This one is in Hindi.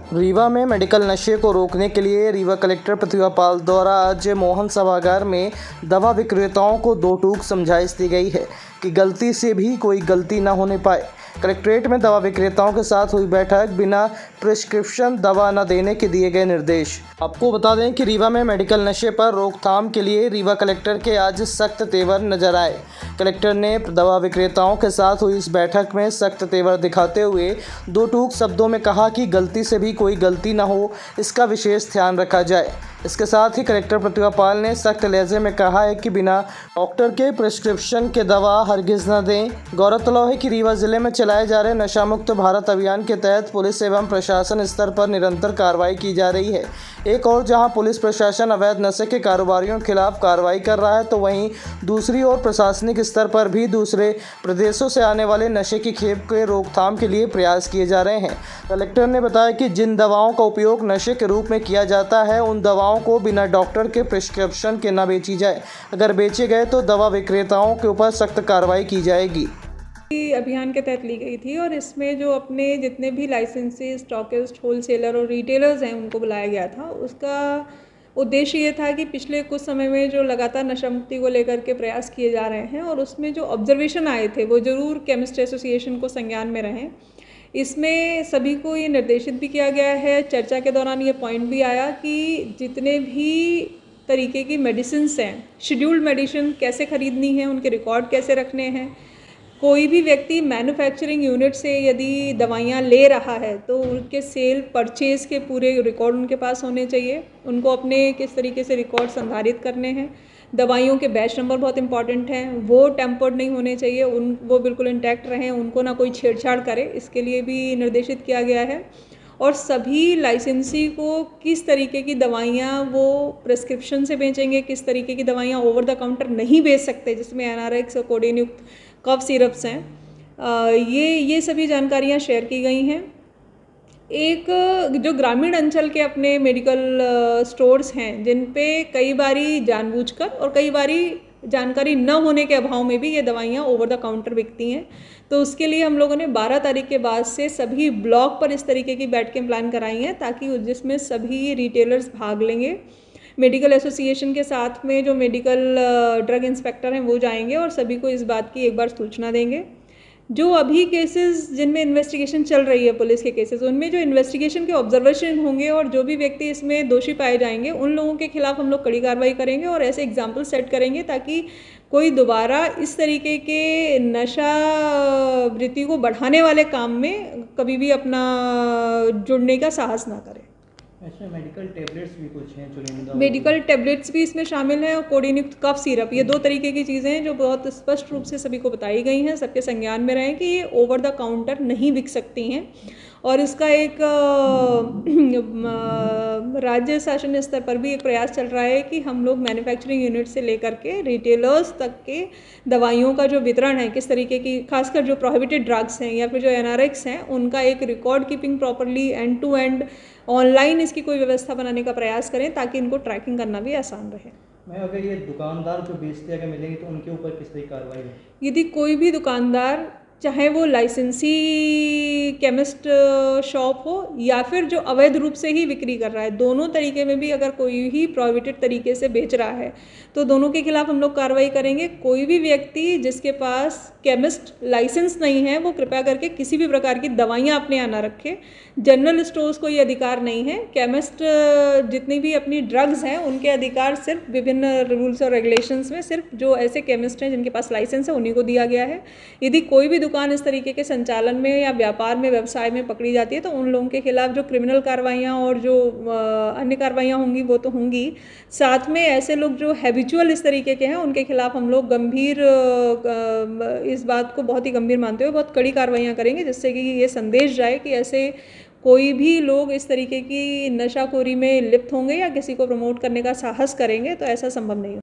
रीवा में मेडिकल नशे को रोकने के लिए रीवा कलेक्टर प्रतिभा पाल द्वारा आज मोहन सभागार में दवा विक्रेताओं को दो टूक समझाइश दी गई है कि गलती से भी कोई गलती न होने पाए। कलेक्ट्रेट में दवा विक्रेताओं के साथ हुई बैठक, बिना प्रिस्क्रिप्शन दवा न देने के दिए गए निर्देश। आपको बता दें कि रीवा में मेडिकल नशे पर रोकथाम के लिए रीवा कलेक्टर के आज सख्त तेवर नजर आए। कलेक्टर ने दवा विक्रेताओं के साथ हुई इस बैठक में सख्त तेवर दिखाते हुए दो टूक शब्दों में कहा कि गलती से भी कोई गलती न हो, इसका विशेष ध्यान रखा जाए। इसके साथ ही कलेक्टर प्रतिभा पाल ने सख्त लहजे में कहा है कि बिना डॉक्टर के प्रिस्क्रिप्शन के दवा हरगिज न दें। गौरतलब है कि रीवा जिले में चलाए जा रहे नशा मुक्त भारत अभियान के तहत पुलिस एवं प्रशासन स्तर पर निरंतर कार्रवाई की जा रही है। एक और जहां पुलिस प्रशासन अवैध नशे के कारोबारियों के खिलाफ कार्रवाई कर रहा है, तो वहीं दूसरी ओर प्रशासनिक स्तर पर भी दूसरे प्रदेशों से आने वाले नशे की खेप के रोकथाम के लिए प्रयास किए जा रहे हैं। कलेक्टर ने बताया कि जिन दवाओं का उपयोग नशे के रूप में किया जाता है, उन दवाओं को बिना डॉक्टर के प्रिस्क्रिप्शन के न बेची जाए। अगर बेचे गए तो दवा विक्रेताओं के ऊपर सख्त कार्रवाई की जाएगी। अभियान के तहत ली गई थी और इसमें जो अपने जितने भी लाइसेंसी स्टॉकिस्ट, होलसेलर और रिटेलर्स हैं उनको बुलाया गया था। उसका उद्देश्य ये था कि पिछले कुछ समय में जो लगातार नशा मुक्ति को लेकर के प्रयास किए जा रहे हैं और उसमें जो ऑब्जर्वेशन आए थे वो ज़रूर केमिस्ट एसोसिएशन को संज्ञान में रहें। इसमें सभी को ये निर्देशित भी किया गया है। चर्चा के दौरान ये पॉइंट भी आया कि जितने भी तरीके की मेडिसिन्स हैं, शेड्यूल्ड मेडिसिन कैसे ख़रीदनी है, उनके रिकॉर्ड कैसे रखने हैं। कोई भी व्यक्ति मैन्युफैक्चरिंग यूनिट से यदि दवाइयाँ ले रहा है तो उनके सेल परचेज़ के पूरे रिकॉर्ड उनके पास होने चाहिए। उनको अपने किस तरीके से रिकॉर्ड संधारित करने हैं। दवाइयों के बैच नंबर बहुत इंपॉर्टेंट हैं, वो टेम्पर्ड नहीं होने चाहिए, वो बिल्कुल इंटैक्ट रहें, उनको ना कोई छेड़छाड़ करे, इसके लिए भी निर्देशित किया गया है। और सभी लाइसेंसी को किस तरीके की दवाइयाँ वो प्रिस्क्रिप्शन से बेचेंगे, किस तरीके की दवाइयाँ ओवर द काउंटर नहीं बेच सकते, जिसमें एनारेक्स और कोडेन युक्त कफ सिरप्स हैं, ये सभी जानकारियाँ शेयर की गई हैं। एक जो ग्रामीण अंचल के अपने मेडिकल स्टोर्स हैं, जिन पे कई बारी जानबूझकर और कई बारी जानकारी न होने के अभाव में भी ये दवाइयाँ ओवर द काउंटर बिकती हैं, तो उसके लिए हम लोगों ने 12 तारीख के बाद से सभी ब्लॉक पर इस तरीके की बैठकें प्लान कराई हैं, ताकि जिसमें सभी रिटेलर्स भाग लेंगे। मेडिकल एसोसिएशन के साथ में जो मेडिकल ड्रग इंस्पेक्टर हैं वो जाएंगे और सभी को इस बात की एक बार सूचना देंगे। जो अभी केसेस जिनमें इन्वेस्टिगेशन चल रही है, पुलिस के केसेस, उनमें जो इन्वेस्टिगेशन के ऑब्जर्वेशन होंगे और जो भी व्यक्ति इसमें दोषी पाए जाएंगे उन लोगों के खिलाफ हम लोग कड़ी कार्रवाई करेंगे और ऐसे एग्जाम्पल सेट करेंगे ताकि कोई दोबारा इस तरीके के नशा वृत्ति को बढ़ाने वाले काम में कभी भी अपना जुड़ने का साहस ना करे। ऐसे मेडिकल टेबलेट्स भी कुछ हैं, मेडिकल टेबलेट्स भी इसमें शामिल हैं और कोडेन युक्त कफ सिरप, ये दो तरीके की चीज़ें हैं जो बहुत स्पष्ट रूप से सभी को बताई गई हैं। सबके संज्ञान में रहें कि ये ओवर द काउंटर नहीं बिक सकती हैं। और इसका एक राज्य शासन स्तर पर भी एक प्रयास चल रहा है कि हम लोग मैन्युफैक्चरिंग यूनिट से लेकर के रिटेलर्स तक के दवाइयों का जो वितरण है, किस तरीके की, खासकर जो प्रोहिबिटेड ड्रग्स हैं या फिर जो एनारेक्स हैं, उनका एक record keeping properly end to end online इसकी कोई व्यवस्था बनाने का प्रयास करें ताकि इनको ट्रैकिंग करना भी आसान रहे। मैं अगर ये दुकानदार जो बेचते अगर मिलेंगे तो उनके ऊपर किस तरह की कार्रवाई है? यदि कोई भी दुकानदार, चाहे वो लाइसेंसी केमिस्ट शॉप हो या फिर जो अवैध रूप से ही बिक्री कर रहा है, दोनों तरीके में भी अगर कोई ही प्रोहिबिटेड तरीके से बेच रहा है तो दोनों के खिलाफ हम लोग कार्रवाई करेंगे। कोई भी व्यक्ति जिसके पास केमिस्ट लाइसेंस नहीं है वो कृपया करके किसी भी प्रकार की दवाइयाँ अपने यहाँ ना रखे। जनरल स्टोर्स को ये अधिकार नहीं है। केमिस्ट जितनी भी अपनी ड्रग्स हैं उनके अधिकार सिर्फ विभिन्न रूल्स और रेगुलेशंस में सिर्फ जो ऐसे केमिस्ट हैं जिनके पास लाइसेंस है उन्हीं को दिया गया है। यदि कोई भी दुकान इस तरीके के संचालन में या व्यापार में, व्यवसाय में पकड़ी जाती है तो उन लोगों के खिलाफ जो क्रिमिनल कार्रवाइयाँ और जो अन्य कार्रवाइयाँ होंगी वो तो होंगी। साथ में ऐसे लोग जो हैबिचुअल इस तरीके के हैं उनके खिलाफ हम लोग गंभीर, इस बात को बहुत ही गंभीर मानते हुए बहुत कड़ी कार्रवाइयाँ करेंगे, जिससे कि ये संदेश जाए कि ऐसे कोई भी लोग इस तरीके की नशाखोरी में लिप्त होंगे या किसी को प्रमोट करने का साहस करेंगे तो ऐसा संभव नहीं होगा।